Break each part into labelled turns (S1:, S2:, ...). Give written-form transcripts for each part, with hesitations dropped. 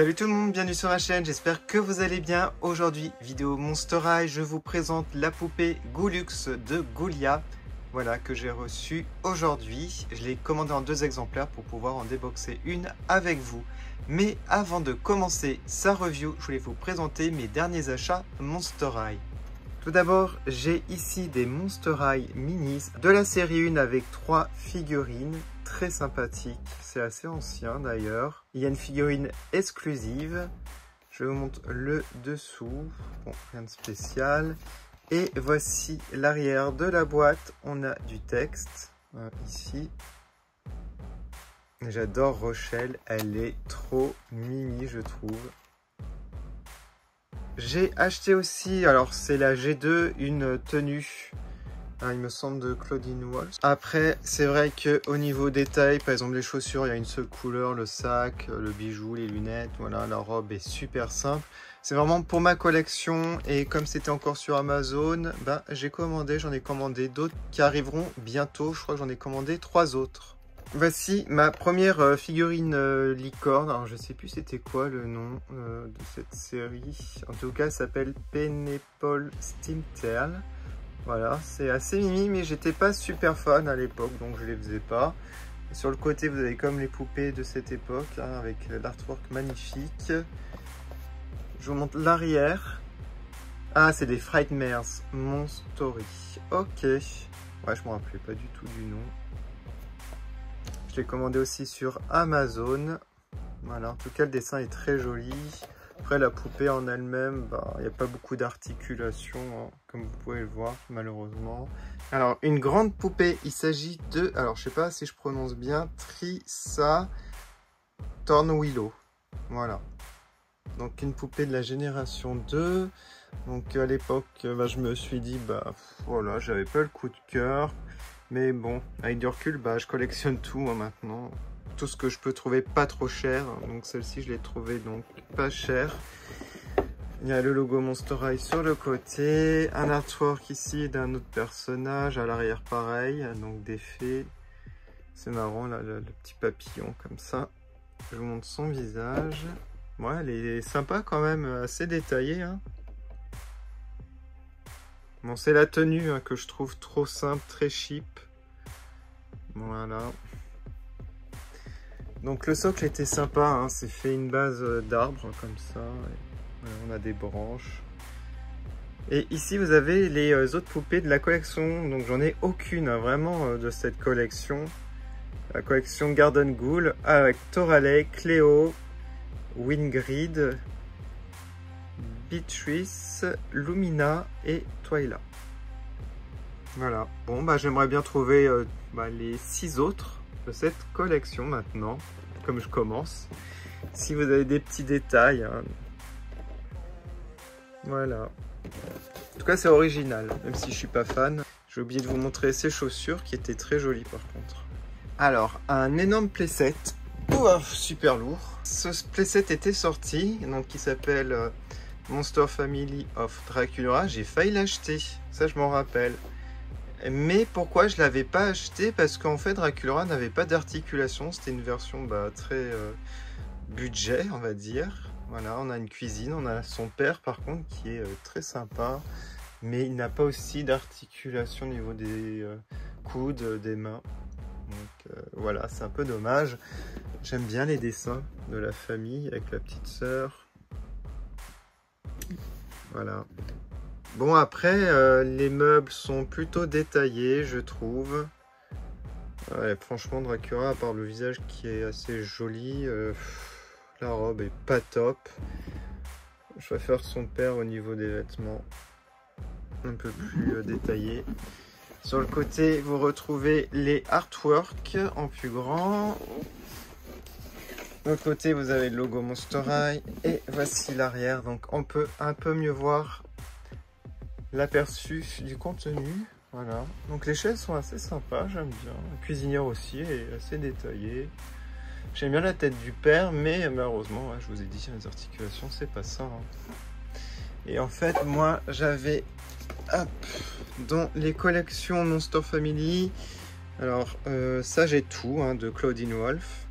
S1: Salut tout le monde, bienvenue sur ma chaîne, j'espère que vous allez bien. Aujourd'hui, vidéo Monster High, je vous présente la poupée Goulux de Ghoulia. Voilà, que j'ai reçue aujourd'hui. Je l'ai commandée en 2 exemplaires pour pouvoir en déboxer une avec vous. Mais avant de commencer sa review, je voulais vous présenter mes derniers achats Monster High. Tout d'abord, j'ai ici des Monster High Minis de la série 1 avec 3 figurines. Très sympathique, c'est assez ancien d'ailleurs. Il y a une figurine exclusive, je vous montre le dessous, bon rien de spécial. Et voici l'arrière de la boîte, on a du texte ici. J'adore Rochelle, elle est trop mimi je trouve. J'ai acheté aussi, alors c'est la G2, une tenue. Il me semble de Claudine Wolf. Après, c'est vrai qu'au niveau détail, par exemple les chaussures, il y a une seule couleur, le sac, le bijou, les lunettes, voilà, la robe est super simple. C'est vraiment pour ma collection et comme c'était encore sur Amazon, j'ai commandé, j'en ai commandé d'autres qui arriveront bientôt. Je crois que j'en ai commandé 3 autres. Voici ma première figurine licorne. Alors je sais plus c'était quoi le nom de cette série. En tout cas, elle s'appelle Pineapple Steamtail. Voilà, c'est assez mimi, mais j'étais pas super fan à l'époque, donc je les faisais pas. Et sur le côté, vous avez comme les poupées de cette époque, avec l'artwork magnifique. Je vous montre l'arrière. Ah, c'est des Frightmares Monstory. Ok. Ouais, je me rappelais pas du tout du nom. Je l'ai commandé aussi sur Amazon. Voilà, en tout cas, le dessin est très joli. Après, la poupée en elle-même, il n'y a pas beaucoup d'articulation, hein, comme vous pouvez le voir, malheureusement. Alors, une grande poupée, il s'agit de, alors je sais pas si je prononce bien, Trissa Tornwillow. Voilà. Donc, une poupée de la génération 2. Donc, à l'époque, je me suis dit, voilà, j'avais pas le coup de cœur. Mais bon, avec du recul, je collectionne tout maintenant. Tout ce que je peux trouver pas trop cher, donc celle-ci je l'ai trouvée donc pas cher. Il y a le logo Monster High sur le côté, un artwork ici d'un autre personnage, à l'arrière pareil, donc des fées. C'est marrant là, le petit papillon comme ça. Je vous montre son visage. Ouais, elle est sympa quand même, assez détaillée. Hein. Bon, c'est la tenue que je trouve trop simple, très cheap. Voilà. Donc le socle était sympa, hein, c'est fait une base d'arbre comme ça, et on a des branches. Et ici vous avez les autres poupées de la collection, donc j'en ai aucune vraiment de cette collection. La collection Garden Ghoul avec Toralei, Cléo, Wingrid, Beatrice, Lumina et Twyla. Voilà, bon j'aimerais bien trouver les 6 autres de cette collection maintenant, comme je commence. Si vous avez des petits détails, hein. Voilà. En tout cas, c'est original, même si je suis pas fan. J'ai oublié de vous montrer ces chaussures qui étaient très jolies par contre. Alors, un énorme playset. Super lourd. Ce playset était sorti, donc qui s'appelle Monster Family of Dracula. J'ai failli l'acheter, ça je m'en rappelle. Mais pourquoi je ne l'avais pas acheté? Parce qu'en fait Dracula n'avait pas d'articulation, c'était une version très budget on va dire. Voilà, on a une cuisine, on a son père par contre qui est très sympa, mais il n'a pas aussi d'articulation au niveau des coudes, des mains. Donc voilà, c'est un peu dommage. J'aime bien les dessins de la famille avec la petite sœur. Voilà. Bon après, les meubles sont plutôt détaillés, je trouve. Ouais, franchement, Dracula, à part le visage qui est assez joli, la robe est pas top. Je préfère son père au niveau des vêtements, un peu plus détaillés. Sur le côté, vous retrouvez les artworks en plus grand. De l'autre côté, vous avez le logo Monster High. Et voici l'arrière, donc on peut un peu mieux voir l'aperçu du contenu. Voilà, donc les chaises sont assez sympas, j'aime bien. La cuisinière aussi est assez détaillée. J'aime bien la tête du père, mais malheureusement, je vous ai dit, les articulations, c'est pas ça. Hein. Et en fait, moi, j'avais dans les collections Monster Family. Alors, ça, j'ai tout de Claudine Wolf.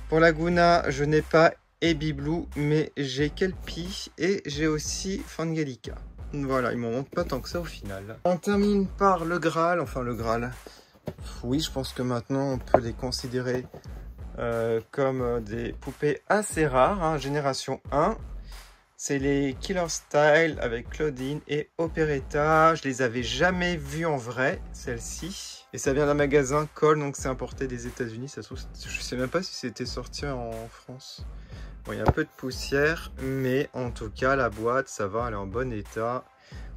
S1: Pour Laguna, je n'ai pas et Biblou, mais j'ai Kelpie et j'ai aussi Fangelica. Voilà, il m'en manque pas tant que ça au final. On termine par le Graal, enfin le Graal. Oui, je pense que maintenant on peut les considérer comme des poupées assez rares, hein, génération 1. C'est les Killer Style avec Claudine et Operetta. Je les avais jamais vues en vrai, celles-ci. Et ça vient d'un magasin Cole, donc c'est importé des États-Unis. Ça se trouve, je sais même pas si c'était sorti en France. Bon, il y a un peu de poussière, mais en tout cas, la boîte, ça va, elle est en bon état.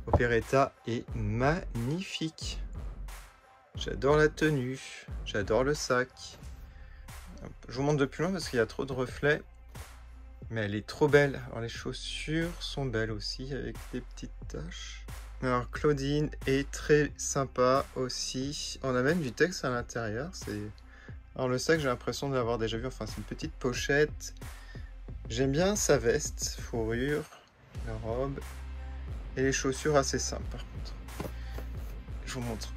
S1: Operetta est magnifique. J'adore la tenue, j'adore le sac. Je vous montre de plus loin parce qu'il y a trop de reflets. Mais elle est trop belle. Alors les chaussures sont belles aussi avec des petites taches. Alors Claudine est très sympa aussi. On a même du texte à l'intérieur. Alors le sac, j'ai l'impression de l'avoir déjà vu. Enfin, c'est une petite pochette. J'aime bien sa veste, fourrure, la robe. Et les chaussures assez simples par contre. Je vous montre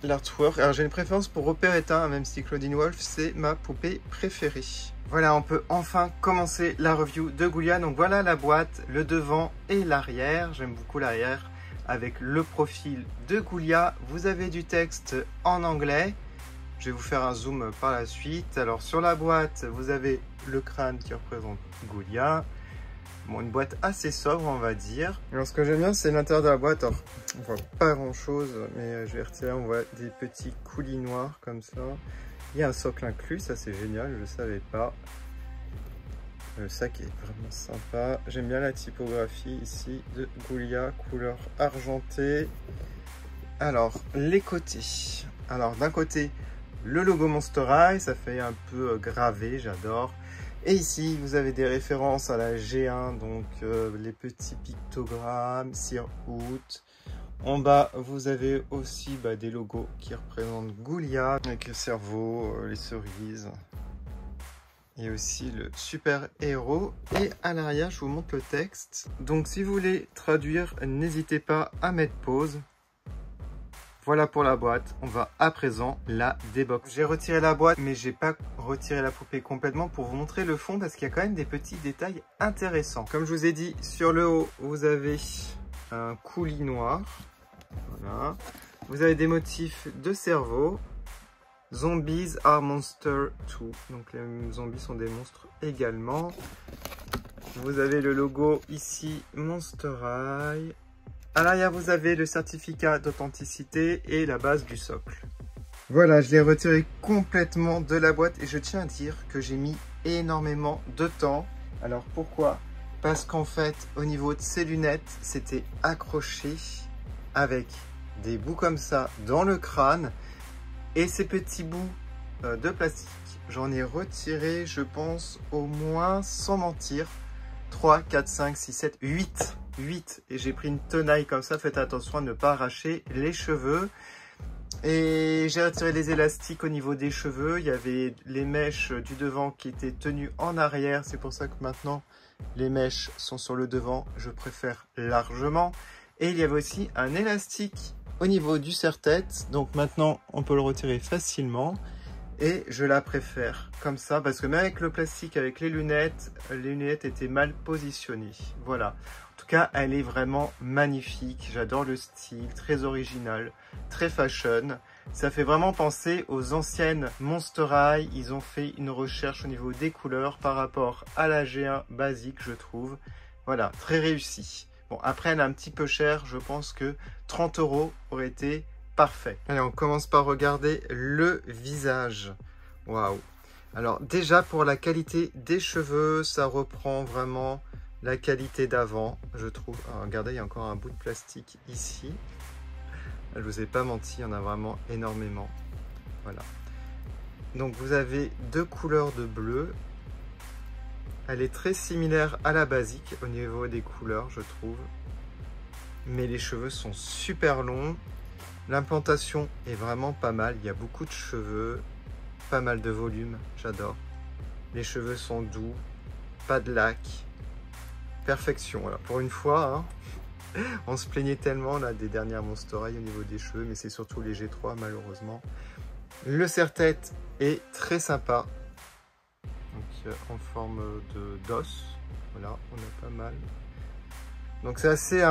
S1: l'artwork. Alors j'ai une préférence pour Operetta, même si Claudine Wolf c'est ma poupée préférée. Voilà, on peut enfin commencer la review de Ghoulia. Donc voilà la boîte, le devant et l'arrière. J'aime beaucoup l'arrière avec le profil de Ghoulia. Vous avez du texte en anglais. Je vais vous faire un zoom par la suite. Alors sur la boîte, vous avez le crâne qui représente Ghoulia. Bon, une boîte assez sobre, on va dire. Alors, ce que j'aime bien, c'est l'intérieur de la boîte. Alors, on voit pas grand-chose, mais je vais retirer. On voit des petits coulis noirs comme ça. Il y a un socle inclus, ça c'est génial, je ne savais pas. Le sac est vraiment sympa. J'aime bien la typographie ici de Ghoulia, couleur argentée. Alors, les côtés. Alors, d'un côté, le logo Monster High, ça fait un peu gravé, j'adore. Et ici, vous avez des références à la G1, donc les petits pictogrammes, Sir Hoot. En bas, vous avez aussi des logos qui représentent Ghoulia, avec le cerveau, les cerises. Et aussi le super héros. Et à l'arrière, je vous montre le texte. Donc si vous voulez traduire, n'hésitez pas à mettre pause. Voilà pour la boîte, on va à présent la déboxer. J'ai retiré la boîte, mais j'ai pas retiré la poupée complètement pour vous montrer le fond parce qu'il y a quand même des petits détails intéressants. Comme je vous ai dit, sur le haut, vous avez un coulis noir. Voilà. Vous avez des motifs de cerveau. Zombies are monster too. Donc les zombies sont des monstres également. Vous avez le logo ici, Monster High. À l'arrière, vous avez le certificat d'authenticité et la base du socle. Voilà, je l'ai retiré complètement de la boîte et je tiens à dire que j'ai mis énormément de temps. Alors pourquoi? Parce qu'en fait, au niveau de ces lunettes, c'était accroché avec des bouts comme ça dans le crâne. Et ces petits bouts de plastique, j'en ai retiré, je pense, au moins, sans mentir, 3, 4, 5, 6, 7, 8. 8 et j'ai pris une tenaille comme ça, faites attention à ne pas arracher les cheveux. Et j'ai retiré les élastiques au niveau des cheveux, il y avait les mèches du devant qui étaient tenues en arrière, c'est pour ça que maintenant les mèches sont sur le devant, je préfère largement. Et il y avait aussi un élastique au niveau du serre-tête, donc maintenant on peut le retirer facilement. Et je la préfère comme ça parce que même avec le plastique, avec les lunettes étaient mal positionnées. Voilà. En tout cas, elle est vraiment magnifique. J'adore le style, très original, très fashion. Ça fait vraiment penser aux anciennes Monster High. Ils ont fait une recherche au niveau des couleurs par rapport à la G1 basique, je trouve. Voilà, très réussi. Bon, après, elle est un petit peu chère. Je pense que 30 € aurait été parfait. Allez, on commence par regarder le visage. Waouh! Alors déjà, pour la qualité des cheveux, ça reprend vraiment la qualité d'avant, je trouve. Alors, regardez, il y a encore un bout de plastique ici. Je vous ai pas menti, il y en a vraiment énormément. Voilà. Donc vous avez deux couleurs de bleu. Elle est très similaire à la basique au niveau des couleurs, je trouve. Mais les cheveux sont super longs. L'implantation est vraiment pas mal. Il y a beaucoup de cheveux, pas mal de volume, j'adore. Les cheveux sont doux, pas de lac. Perfection, voilà. Pour une fois, hein, on se plaignait tellement là des dernières Monster High au niveau des cheveux, mais c'est surtout les G3 malheureusement. Le serre-tête est très sympa. Donc, en forme d'os. Voilà, on a pas mal. Donc c'est assez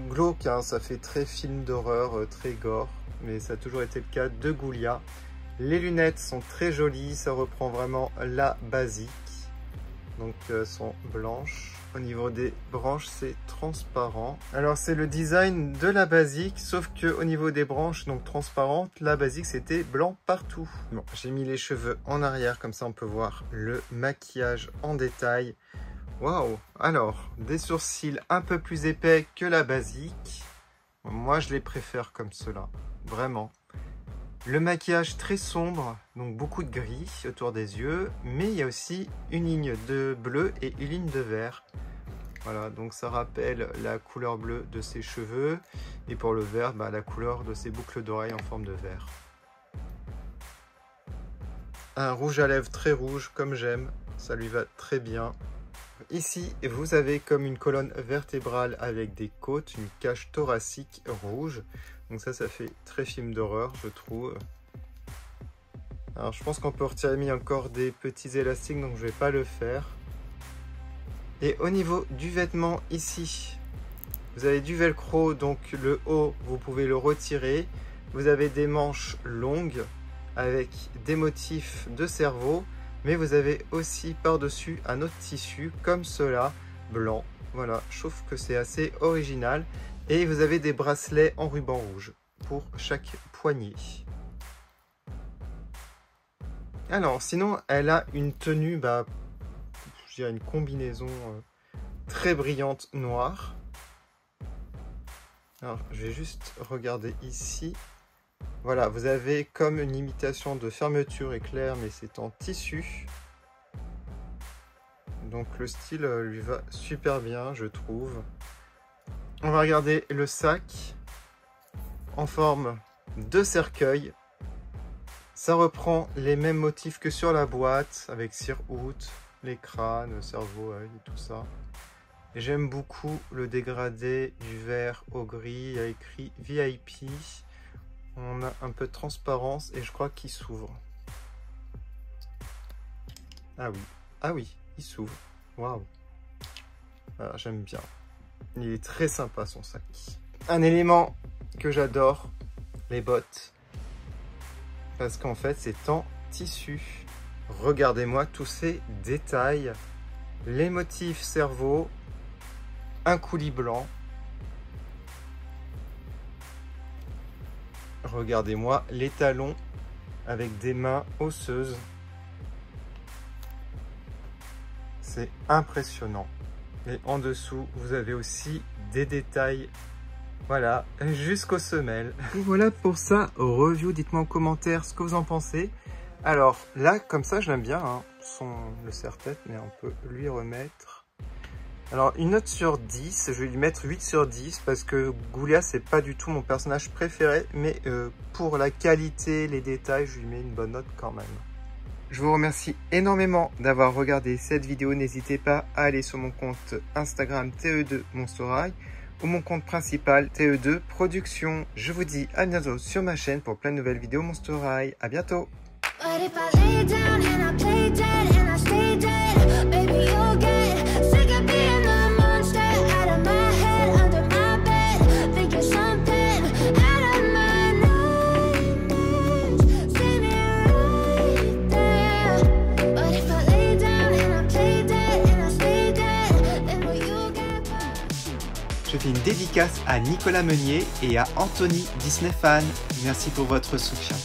S1: glauque, hein, ça fait très film d'horreur, très gore, mais ça a toujours été le cas de Ghoulia. Les lunettes sont très jolies, ça reprend vraiment la basique. Donc sont blanches. Au niveau des branches, c'est transparent. Alors c'est le design de la basique, sauf que au niveau des branches, donc transparentes, la basique c'était blanc partout. Bon, j'ai mis les cheveux en arrière, comme ça on peut voir le maquillage en détail. Waouh! Alors, des sourcils un peu plus épais que la basique. Moi je les préfère comme cela, vraiment. Le maquillage très sombre, donc beaucoup de gris autour des yeux, mais il y a aussi une ligne de bleu et une ligne de vert. Voilà, donc ça rappelle la couleur bleue de ses cheveux, et pour le vert, la couleur de ses boucles d'oreilles en forme de vert. Un rouge à lèvres très rouge, comme j'aime, ça lui va très bien. Ici, vous avez comme une colonne vertébrale avec des côtes, une cage thoracique rouge. Donc ça fait très film d'horreur, je trouve. Alors je pense qu'on peut retirer encore des petits élastiques, donc je vais pas le faire. Et au niveau du vêtement ici, vous avez du velcro, donc le haut, vous pouvez le retirer. Vous avez des manches longues avec des motifs de cerveau, mais vous avez aussi par-dessus un autre tissu comme cela, blanc. Voilà, je trouve que c'est assez original. Et vous avez des bracelets en ruban rouge pour chaque poignet. Alors, sinon, elle a une tenue, je dirais une combinaison très brillante noire. Alors, je vais juste regarder ici. Voilà, vous avez comme une imitation de fermeture éclair, mais c'est en tissu. Donc, le style lui va super bien, je trouve. On va regarder le sac en forme de cercueil. Ça reprend les mêmes motifs que sur la boîte avec cire-houte, les crânes, cerveau, œil et tout ça. J'aime beaucoup le dégradé du vert au gris. Il y a écrit VIP. On a un peu de transparence et je crois qu'il s'ouvre. Ah oui, il s'ouvre. Waouh. Voilà, j'aime bien. Il est très sympa son sac. Un élément que j'adore, les bottes. Parce qu'en fait, c'est en tissu. Regardez-moi tous ces détails. Les motifs cerveau, un coulis blanc. Regardez-moi les talons avec des mains osseuses. C'est impressionnant. Et en dessous, vous avez aussi des détails, voilà, jusqu'aux semelles. Et voilà pour ça, review. Dites-moi en commentaire ce que vous en pensez. Alors là, comme ça, je l'aime bien, hein, le serre-tête, mais on peut lui remettre. Alors, une note sur 10, je vais lui mettre 8 sur 10, parce que Ghoulia, c'est pas du tout mon personnage préféré, mais pour la qualité, les détails, je lui mets une bonne note quand même. Je vous remercie énormément d'avoir regardé cette vidéo. N'hésitez pas à aller sur mon compte Instagram TE2 Monster High ou mon compte principal TE2 Production. Je vous dis à bientôt sur ma chaîne pour plein de nouvelles vidéos Monster High. À bientôt. Je fais une dédicace à Nicolas Meunier et à Anthony Disney Fan. Merci pour votre soutien.